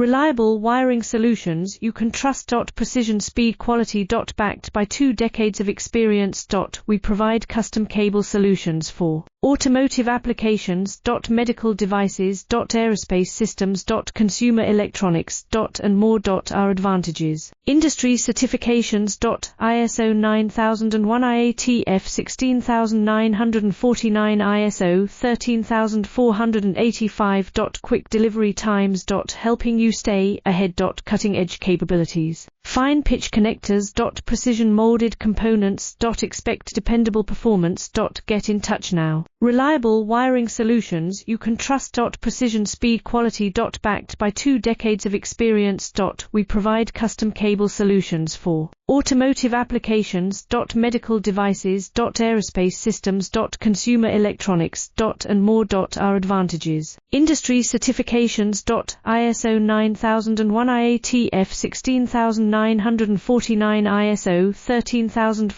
Reliable wiring solutions you can trust. Precision, speed, quality. Backed by 2 decades of experience. We provide custom cable solutions for automotive applications. Medical devices. Aerospace systems. Consumer electronics. And more. Our advantages: industry certifications. ISO 9001 IATF 16949, ISO 13485. Quick delivery times. Helping you stay ahead. Cutting edge capabilities. Fine pitch connectors. Precision molded components. Expect dependable performance. Get in touch now. Reliable wiring solutions you can trust. Precision, speed, quality. Backed by 2 decades of experience. We provide custom cable solutions for automotive applications. Medical devices. Aerospace systems. Consumer electronics. And more. Our advantages: industry certifications. ISO 9001 IATF 16949, ISO 13485.